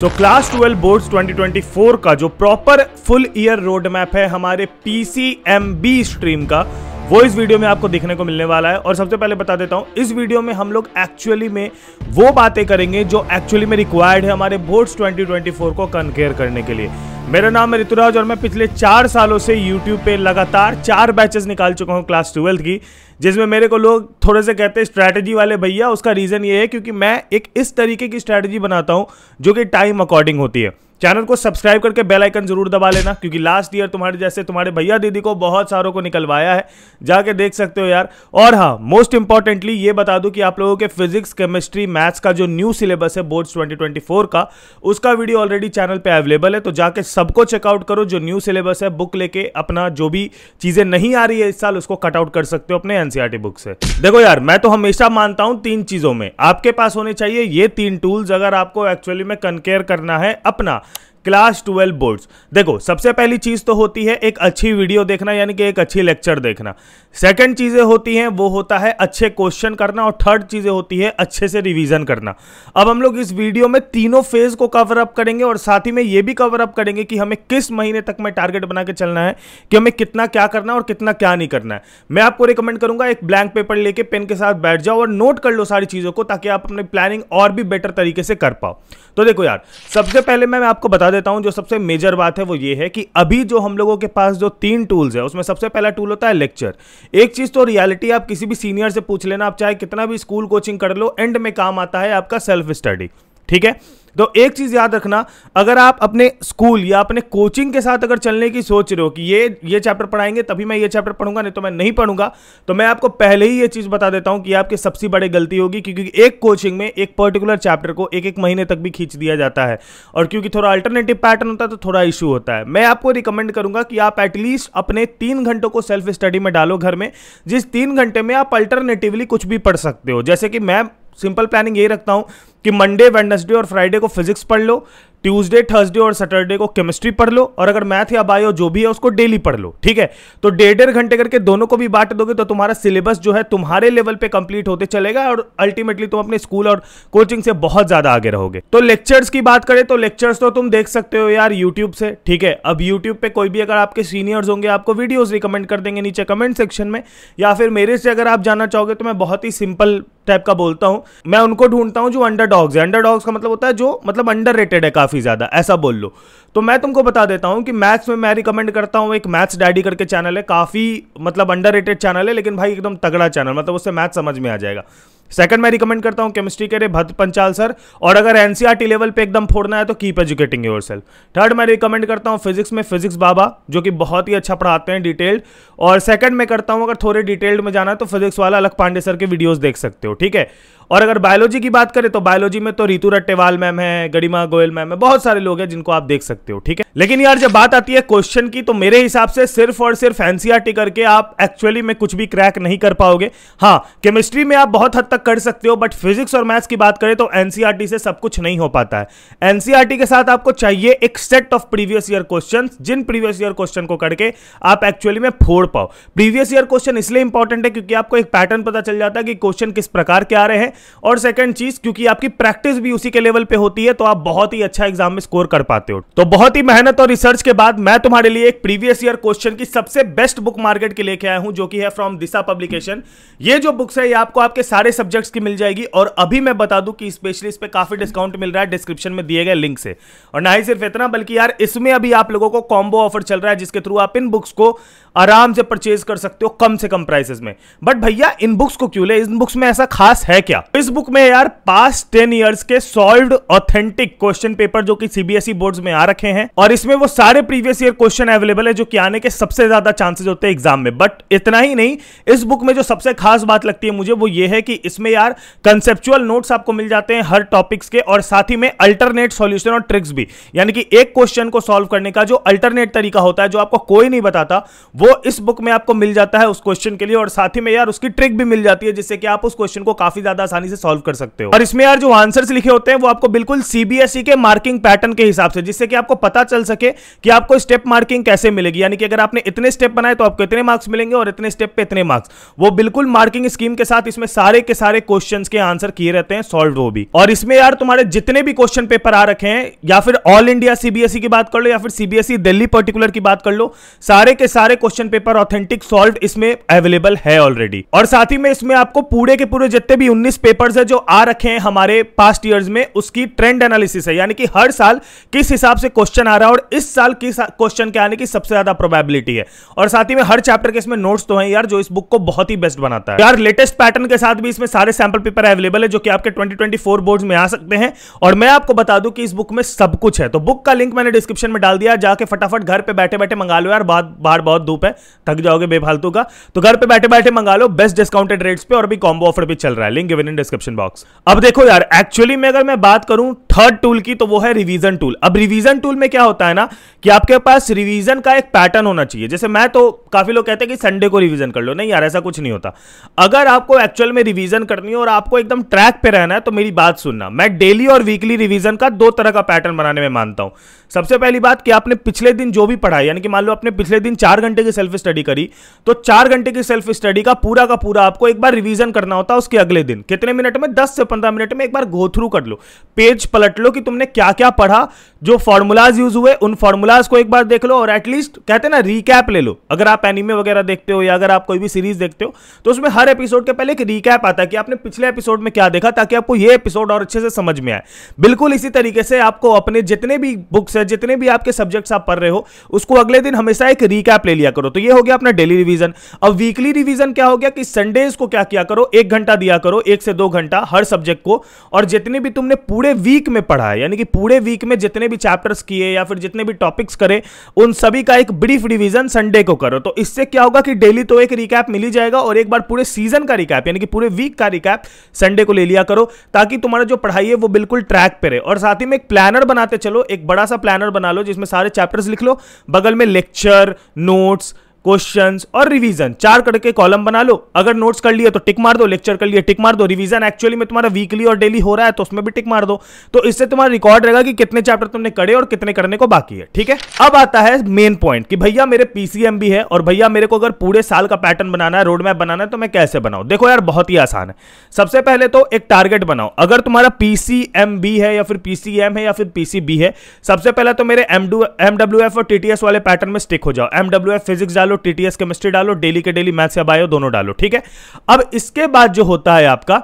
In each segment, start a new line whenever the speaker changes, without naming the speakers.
तो class 12 boards 2024 का जो proper full year road map है हमारे पीसीएमबी स्ट्रीम का, वो इस वीडियो में आपको देखने को मिलने वाला है। और सबसे पहले बता देता हूं, इस वीडियो में हम लोग एक्चुअली में वो बातें करेंगे जो एक्चुअली में रिक्वायर्ड है हमारे बोर्ड्स 2024 को कंपेयर करने के लिए। मेरा नाम है ऋतुराज और मैं पिछले 4 सालों से YouTube पे लगातार 4 बैचेस निकाल चुका हूं क्लास 12 की, जिसमें मेरे को लोग थोड़े से कहते हैं स्ट्रैटेजी वाले भैया। उसका रीज़न ये है क्योंकि मैं एक इस तरीके की स्ट्रैटेजी बनाता हूं जो कि टाइम अकॉर्डिंग होती है। चैनल को सब्सक्राइब करके बेल आइकन जरूर दबा लेना, क्योंकि लास्ट ईयर तुम्हारे जैसे तुम्हारे भैया दीदी को बहुत सारों को निकलवाया है, जाके देख सकते हो यार। और हाँ, मोस्ट इंपॉर्टेंटली ये बता दूं कि आप लोगों के फिजिक्स, केमिस्ट्री, मैथ्स का जो न्यू सिलेबस है बोर्ड्स 2024 का, उसका वीडियो ऑलरेडी चैनल पे अवेलेबल है। तो जाके सबको चेकआउट करो। जो न्यू सिलेबस है, बुक लेके अपना जो भी चीजें नहीं आ रही है इस साल, उसको कट आउट कर सकते हो अपने एनसीईआरटी बुक से। देखो यार, मैं तो हमेशा मानता हूं 3 चीजों में आपके पास होने चाहिए ये 3 टूल्स, अगर आपको एक्चुअली में कंपेयर करना है अपना क्लास 12 बोर्ड्स। देखो, सबसे पहली चीज तो होती है एक अच्छी वीडियो देखना, यानी कि एक अच्छी लेक्चर देखना। सेकंड चीजें होती हैं वो होता है अच्छे क्वेश्चन करना, और थर्ड चीजें होती है अच्छे से रिवीजन करना। अब हम लोग इस वीडियो में तीनों फेज को कवर अप करेंगे, और साथ ही में ये भी कवर अप करेंगे कि हमें किस महीने तक में टारगेट बना के चलना है, कि हमें कितना क्या करना है और कितना क्या नहीं करना है। मैं आपको रिकमेंड करूंगा एक ब्लैंक पेपर लेके पेन के साथ बैठ जाओ और नोट कर लो सारी चीजों को, ताकि आप अपनी प्लानिंग और भी बेटर तरीके से कर पाओ। तो देखो यार, सबसे पहले मैं आपको बता देता हूं, जो सबसे मेजर बात है वो ये है कि अभी जो हम लोगों के पास जो 3 टूल्स है, उसमें सबसे पहला टूल होता है लेक्चर। एक चीज तो रियलिटी, आप किसी भी सीनियर से पूछ लेना, आप चाहे कितना भी स्कूल कोचिंग कर लो, एंड में काम आता है आपका सेल्फ स्टडी। ठीक है, तो एक चीज याद रखना, अगर आप अपने स्कूल या अपने कोचिंग के साथ अगर चलने की सोच रहे हो कि ये चैप्टर पढ़ाएंगे तभी मैं ये चैप्टर पढ़ूंगा, नहीं तो मैं नहीं पढ़ूंगा, तो मैं आपको पहले ही ये चीज बता देता हूं कि आपकी सबसे बड़ी गलती होगी, क्योंकि एक कोचिंग में एक पर्टिकुलर चैप्टर को एक महीने तक भी खींच दिया जाता है, और क्योंकि थोड़ा अल्टरनेटिव पैटर्न होता है तो थोड़ा इशू होता है। मैं आपको रिकमेंड करूंगा कि आप एटलीस्ट अपने 3 घंटों को सेल्फ स्टडी में डालो घर में, जिस 3 घंटे में आप अल्टरनेटिवली कुछ भी पढ़ सकते हो। जैसे कि मैं सिंपल प्लानिंग यही रखता हूं कि मंडे, वेडनेसडे और फ्राइडे को फिजिक्स पढ़ लो, ट्यूसडे, थर्सडे और सैटरडे को केमिस्ट्री पढ़ लो, और अगर मैथ या बायो जो भी है उसको डेली पढ़ लो। ठीक है, तो 1.5 घंटे करके दोनों को भी बांट दोगे तो तुम्हारा सिलेबस जो है तुम्हारे लेवल पे कंप्लीट होते चलेगा, और अल्टीमेटली तुम अपने स्कूल और कोचिंग से बहुत ज्यादा आगे रहोगे। तो लेक्चर्स की बात करें तो लेक्चर्स तो तुम देख सकते हो यार यूट्यूब से। ठीक है, अब यूट्यूब पे कोई भी अगर आपके सीनियर्स होंगे आपको वीडियोस रिकमेंड कर देंगे नीचे कमेंट सेक्शन में, या फिर मेरे से अगर आप जानना चाहोगे तो मैं बहुत ही सिंपल टाइप का बोलता हूं, मैं उनको ढूंढता हूं जो अंडरडॉग्स है। अंडरडॉग्स का मतलब होता है जो मतलब अंडररेटेड है काफी ज्यादा, ऐसा बोल लो। तो मैं तुमको बता देता हूं कि मैथ्स में मैं रिकमेंड करता हूं एक मैथ्स डैडी करके चैनल है, काफी मतलब अंडररेटेड चैनल है, लेकिन भाई एकदम तगड़ा चैनल, मतलब उससे मैथ समझ में आ जाएगा। सेकंड मैं रिकमेंड करता हूं केमिस्ट्री के लिए भद्र पंचाल सर, और अगर एनसीईआरटी लेवल पे एकदम फोड़ना है तो कीप एजुकेटिंग योरसेल्फ। थर्ड मैं रिकमेंड करता हूं फिजिक्स में फिजिक्स बाबा, जो कि बहुत ही अच्छा पढ़ाते हैं डिटेल्ड। और सेकंड मैं करता हूं, अगर थोड़े डिटेल्ड में जाना है तो फिजिक्स वाला अलग पांडे सर के वीडियोस देख सकते हो। ठीक है, और अगर बायोलॉजी की बात करें तो बायोलॉजी में तो रितु रट्टेवाल मैम है, गरिमा गोयल मैम है, बहुत सारे लोग हैं जिनको आप देख सकते हो। ठीक है, लेकिन यार जब बात आती है क्वेश्चन की, तो मेरे हिसाब से सिर्फ और सिर्फ एनसीईआरटी करके आप एक्चुअली में कुछ भी क्रैक नहीं कर पाओगे। हाँ, केमिस्ट्री में आप बहुत हद तक कर सकते हो, बट फिजिक्स और मैथ्स की बात करें तो एनसीईआरटी से सब कुछ नहीं हो पाता है। एनसीईआरटी के साथ आपको चाहिए एक set of previous year question, जिन प्रीवियस ईयर क्वेश्चन को करके आप एक्चुअली में फोड़ पाओ। प्रीवियस ईयर क्वेश्चन इसलिए इंपॉर्टेंट है क्योंकि आपको एक पैटर्न पता चल जाता है कि क्वेश्चन किस प्रकार के आ रहे हैं, और सेकंड चीज क्योंकि आपकी प्रैक्टिस भी उसी के लेवल पे होती है, तो आप बहुत ही अच्छा एग्जाम में स्कोर कर पाते हो। तो बहुत ही मेहनत और रिसर्च के बाद मैं तुम्हारे लिए एक प्रीवियस ईयर क्वेश्चन की सबसे बेस्ट बुक मार्केट की लेके आया हूं, जो कि है फ्रॉम दिशा पब्लिकेशन। ये जो बुक्स है ये आपको आपके सारे सब्जेक्ट्स की मिल जाएगी, और अभी मैं बता दूं कि स्पेशली इस पे काफी डिस्काउंट मिल रहा है डिस्क्रिप्शन में दिए गए लिंक से। और ना ही सिर्फ इतना, बल्कि यार इसमें अभी आप लोगों को कॉम्बो ऑफर चल रहा है, जिसके थ्रू आप इन बुक्स को आराम से परचेज कर सकते हो कम से कम प्राइसेस में। बट भैया इन बुक्स को क्यों ले, इन बुक्स में ऐसा खास है क्या? इस बुक में यार पास्ट 10 इयर्स के सॉल्व्ड ऑथेंटिक क्वेश्चन पेपर जो कि सीबीएसई बोर्ड्स में आ रखे हैं, और इसमें वो सारे प्रीवियस ईयर क्वेश्चन अवेलेबल है जो कि आने के सबसे ज्यादा चांसेस होते हैं एग्जाम में। बट इतना ही नहीं, इस बुक में जो सबसे खास बात लगती है मुझे वो ये है कि इसमें यार कंसेप्चुअल नोट्स आपको मिल जाते हैं हर टॉपिक्स के, और साथ ही में अल्टरनेट सॉल्यूशन और ट्रिक्स भी, यानी कि एक क्वेश्चन को सॉल्व करने का जो अल्टरनेट तरीका होता है जो आपको कोई नहीं बताता, वो इस बुक में आपको मिल जाता है उस क्वेश्चन के लिए, और साथ ही में यार उसकी ट्रिक भी मिल जाती है, जिससे कि आप उस क्वेश्चन को काफी ज्यादा आसानी से सॉल्व कर सकते हो। और इसमें यार जो आंसर्स लिखे होते हैं वो आपको बिल्कुल सीबीएसई के मार्किंग पैटर्न के हिसाब से, जिससे कि आपको पता चल सके कि आपको स्टेप मार्किंग कैसे मिलेगी, यानी कि अगर आपने इतने स्टेप बनाए तो आपको इतने मार्क्स मिलेंगे और इतने स्टेप पे इतने मार्क्स। वो बिल्कुल मार्किंग स्कीम के साथ इसमें सारे के सारे क्वेश्चंस के आंसर किए रहते हैं सॉल्व वो भी। और इसमें यार तुम्हारे जितने भी क्वेश्चन पेपर आ रखे हैं, या फिर ऑल इंडिया सीबीएसई की बात कर लो या फिर सीबीएसई दिल्ली पर्टिकुलर की बात कर लो, सारे के सारे क्वेश्चन पेपर ऑथेंटिक सॉल्व इसमें अवेलेबल है ऑलरेडी। और साथ ही में इसमें आपको पूरे के पूरे जितने भी 19 पेपर्स है जो आ रखे हैं हमारे पास्ट ईयर्स में, उसकी ट्रेंड एनालिसिस है, यानी कि हर साल किस हिसाब से क्वेश्चन आ रहा है और इस साल किस क्वेश्चन के आने की सबसे ज्यादा प्रोबेबिलिटी है। और साथ ही में हर चैप्टर के इसमें नोट्स तो हैं यार, जो इस बुक को बहुत ही बेस्ट बनाता है यार। लेटेस्ट पैटर्न के साथ भी इसमें सारे सैंपल पेपर अवेलेबल है जो कि आपके 2024 बोर्ड्स में आ सकते हैं। और मैं आपको बता दूं कि इस बुक में सब कुछ है, तो बुक का लिंक मैंने डिस्क्रिप्शन में डाल दिया, जाके फटाफट घर पे बैठे बैठे मंगा लो यार, बाहर बहुत धूप है, थक जाओगे बेफालतू का, तो घर पे बैठे बैठे मंगा लो बेस्ट डिस्काउंटेड रेट्स पे, और भी कॉम्बो ऑफर भी चल रहा है, link given in description box. अब देखो यार, एक्चुअली में अगर मैं बात करूं थर्ड टूल की, तो वो है रिवीजन टूल। अब रिवीजन टूल में क्या होता है ना कि आपके पास रिवीजन का एक पैटर्न होना चाहिए। जैसे मैं तो, काफी लोग कहते हैं कि संडे को रिवीजन कर लो, नहीं यार ऐसा कुछ नहीं होता। अगर आपको एक्चुअल में रिवीजन करनी है और आपको एकदम ट्रैक पे रहना है तो मेरी बात सुनना, मैं डेली और वीकली रिवीजन का दो तरह का पैटर्न बनाने में मानता हूं। सबसे पहली बात कि आपने पिछले दिन जो भी पढ़ा, यानी कि मान लो आपने पिछले दिन 4 घंटे की सेल्फ स्टडी करी, तो 4 घंटे की सेल्फ स्टडी का पूरा आपको एक बार रिवीजन करना होता है। उसके अगले दिन कितने मिनट में, 10 से 15 मिनट में एक बार गो थ्रू कर लो, पेज पलट लो कि तुमने क्या क्या पढ़ा, जो फॉर्मूलाज यूज हुए उन फॉर्मूलाज को एक बार देख लो, और एटलीस्ट कहते हैं ना रीकैप ले लो। अगर आप एनीमे वगैरह देखते हो या अगर आप कोई भी सीरीज देखते हो तो उसमें हर एपिसोड के पहले एक रीकैप आता है कि आपने पिछले एपिसोड में क्या देखा, ताकि आपको ये एपिसोड और अच्छे से समझ में आए। बिल्कुल इसी तरीके से आपको अपने जितने भी बुक्स है, जितने भी आपके सब्जेक्ट्स आप पढ़ रहे हो, उसको अगले दिन हमेशा एक रीकैप ले लिया करो। तो ये हो गया अपना डेली रिवीजन। अब वीकली रिवीजन क्या हो गया कि संडेज को क्या किया करो, 1 घंटा दिया करो, 1 से 2 घंटा हर सब्जेक्ट को, और जितने भी तुमने पूरे वीक में पढ़ा है, यानी कि पूरे वीक में जितने भी चैप्टर्स किए या फिर जितने भी टॉपिक्स करे, उन सभी का एक ब्रीफ रिवीजन संडे को करो। तो इससे क्या होगा कि डेली तो एक रिकैप मिल ही जाएगा, और एक बार पूरे सीजन का रिकैप यानी कि पूरे वीक का रिकैप संडे को ले लिया करो, ताकि तुम्हारा जो पढ़ाई है वो बिल्कुल ट्रैक पे रहे। और साथ ही में एक प्लानर बनाते चलो, एक बड़ा सा प्लानर बना लो जिसमें सारे चैप्टर्स लिख लो, बगल में लेक्चर, नोट्स, क्वेश्चंस और रिवीजन 4 करके कॉलम बना लो। अगर नोट्स कर लिए तो टिक मार दो, लेक्चर कर लिए टिक मार दो, रिवीजन एक्चुअली में तुम्हारा वीकली और डेली हो रहा है तो उसमें भी टिक मार दो। तो इससे तुम्हारा रिकॉर्ड रहेगा कि कितने चैप्टर तुमने करे और कितने करने को बाकी है। ठीक है, अब आता है मेन पॉइंट कि भैया मेरे पीसीएमबी है और भैया मेरे को अगर पूरे साल का पैटर्न बनाना है, रोड मैप बनाना है, तो मैं कैसे बनाऊं। देखो यार बहुत ही आसान है। सबसे पहले तो एक टारगेट बनाओ। अगर तुम्हारा पीसीएमबी है या फिर पीसीएम है या फिर पीसीबी है, सबसे पहले तो मेरे एमडब्ल्यूएफ और टीटीएस वाले पैटर्न में स्टिक हो जाओ। एमडब्ल्यूएफ फिजिक्स डालो, टीटीएस केमिस्ट्री डालो, डेली के डेली मैथ्स या बायो दोनों डालो। ठीक है, अब इसके बाद जो होता है आपका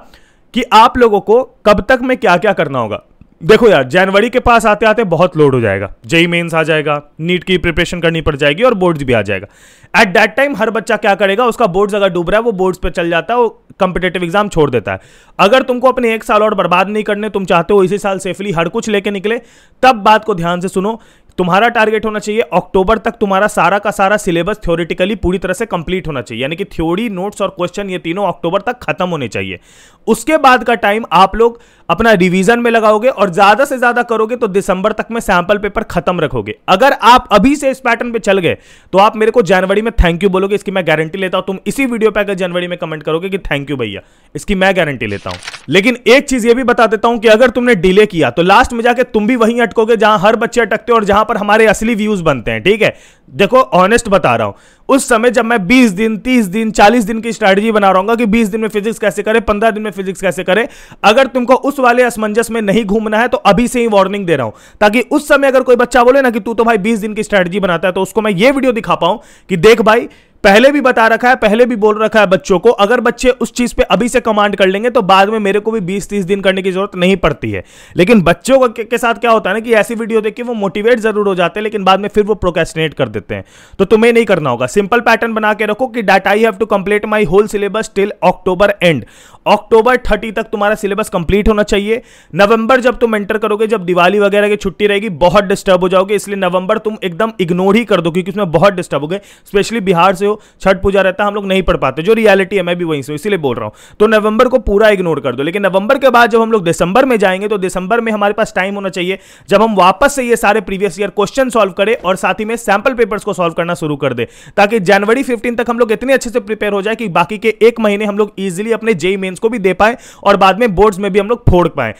कि आप लोगों को कब तक में क्या क्या करना होगा। देखो यार, जनवरी के पास आते आते बहुत लोड हो जाएगा, जेई मेंस आ जाएगा, नीट की प्रिपरेशन करनी पड़ जाएगी और बोर्ड्स भी आ जाएगा। एट दैट टाइम हर बच्चा क्या करेगा, उसका बोर्ड्स अगर डूब रहा है वो बोर्ड्स पे चल जाता है, वो कॉम्पिटिटिव एग्जाम छोड़ देता है। अगर तुमको अपने 1 साल और बर्बाद नहीं करने, तुम चाहते हो इसी साल सेफली हर कुछ लेके निकले, तब बात को ध्यान से सुनो। तुम्हारा टारगेट होना चाहिए अक्टूबर तक तुम्हारा सारा का सारा सिलेबस थ्योरेटिकली पूरी तरह से कंप्लीट होना चाहिए, यानी कि थ्योरी, नोट्स और क्वेश्चन ये तीनों अक्टूबर तक खत्म होने चाहिए। उसके बाद का टाइम आप लोग अपना रिवीजन में लगाओगे और ज्यादा से ज्यादा करोगे तो दिसंबर तक में सैंपल पेपर खत्म रखोगे। अगर आप अभी से इस पैटर्न पे चल गए तो आप मेरे को जनवरी में थैंक यू बोलोगे, इसकी मैं गारंटी लेता हूं। तुम इसी वीडियो पे अगर जनवरी में कमेंट करोगे कि थैंक यू भैया, इसकी मैं गारंटी लेता हूं। लेकिन एक चीज ये भी बता देता हूं कि अगर तुमने डिले किया तो लास्ट में जाके तुम भी वहीं अटकोगे जहां हर बच्चे अटकते हैं और जहां पर हमारे असली व्यूज बनते हैं। ठीक है, देखो ऑनेस्ट बता रहा हूं, उस समय जब मैं 20 दिन, 30 दिन, 40 दिन की स्ट्रैटेजी बना रहा हूं कि 20 दिन में फिजिक्स कैसे करे, 15 दिन में फिजिक्स कैसे करे, अगर तुमको उस वाले असमंजस में नहीं घूमना है तो अभी से ही वार्निंग दे रहा हूं, ताकि उस समय अगर कोई बच्चा बोले ना कि तू तो भाई 20 दिन की स्ट्रैटेजी बनाता है, तो उसको मैं ये वीडियो दिखा पाऊं कि देख भाई पहले भी बता रखा है, पहले भी बोल रखा है बच्चों को, अगर बच्चे उस चीज पे अभी से कमांड कर लेंगे तो बाद में मेरे को भी 20-30 दिन करने की जरूरत नहीं पड़ती है। लेकिन बच्चों के साथ क्या होता है ना कि ऐसी वीडियो देख के वो मोटिवेट जरूर हो जाते हैं, लेकिन बाद में फिर वो प्रोक्रेस्टिनेट कर देते हैं। तो तुम्हें नहीं करना होगा, सिंपल पैटर्न बना के रखो कि that I have to complete my whole syllabus till October end. October 30 तक तुम्हारा सिलेबस कंप्लीट होना चाहिए। नवंबर जब तुम एंटर करोगे, जब दिवाली वगैरह की छुट्टी रहेगी, बहुत डिस्टर्ब हो जाओगे, इसलिए नवंबर तुम एकदम इग्नोर ही कर दो, क्योंकि उसमें बहुत डिस्टर्ब हो गए। स्पेशली बिहार से हो, छठ पूजा रहता है, हम लोग नहीं पढ़ पाते, जो रियलिटी है, मैं भी वहीं से, इसीलिए बोल रहा हूं। तो नवंबर को पूरा इग्नोर कर दो। लेकिन नवंबर के बाद जब हम लोग दिसंबर में जाएंगे तो दिसंबर में हमारे पास टाइम होना चाहिए जब हम वापस से ये सारे प्रीवियस ईयर क्वेश्चन सॉल्व करें और साथ ही में सैंपल पेपर्स को सॉल्व करना शुरू कर दे, ताकि जनवरी 15 तक हम लोग इतने अच्छे से प्रिपेयर हो जाए कि बाकी के 1 महीने हम लोग इजीली अपने जेईई मेंस क्वेश्चंस को भी दे पाए और बाद में बोर्ड्स में भी हम लोग फोड़ पाए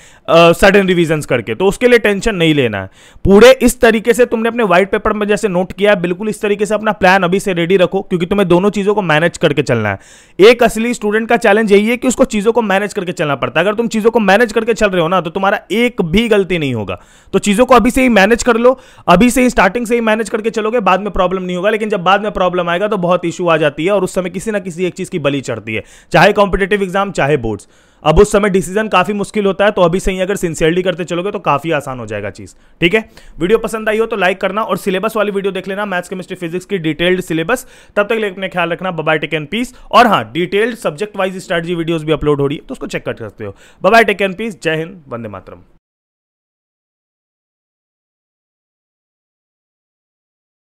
सडन रिवीजन्स करके। तो उसके लिए टेंशन नहीं लेना है। पूरे इस तरीके से तुमने अपने व्हाइट पेपर में जैसे नोट किया है, बिल्कुल इस तरीके से अपना प्लान अभी से रेडी रखो, क्योंकि तुम्हें दोनों चीजों को मैनेज करके चलना है। एक असली स्टूडेंट का चैलेंज यही है कि उसको चीजों को मैनेज करके चलना पड़ता है। अगर तुम चीजों को मैनेज करके चल रहे हो ना, तो तुम्हारा एक भी गलती नहीं होगा। तो चीजों को अभी से ही मैनेज कर लो, अभी से ही स्टार्टिंग से ही मैनेज करके चलोगे, बाद में प्रॉब्लम नहीं होगा। लेकिन जब बाद में प्रॉब्लम आएगा तो बहुत इशू आ जाती है और उस समय किसी ना किसी एक चीज की बलि चढ़ती है, चाहे कॉम्पिटेटिव एग्जाम चाहे बोर्ड्स। अब उस समय डिसीजन काफी मुश्किल होता है, तो अभी से ही अगर सिंसियरली करते चलोगे तो काफी आसान हो जाएगा चीज। ठीक है, वीडियो पसंद आई हो तो लाइक करना और सिलेबस वाली वीडियो देख लेना, मैथ्स केमिस्ट्री फिजिक्स की डिटेल्ड सिलेबस। तब तक अपने ख्याल रखना, bye bye, take and peace. और हाँ, detailed subject wise strategy videos भी अपलोड हो रही है, तो उसको चेक कर सकते हो। Bye bye, take and peace, जय हिंद, वंदे मातरम।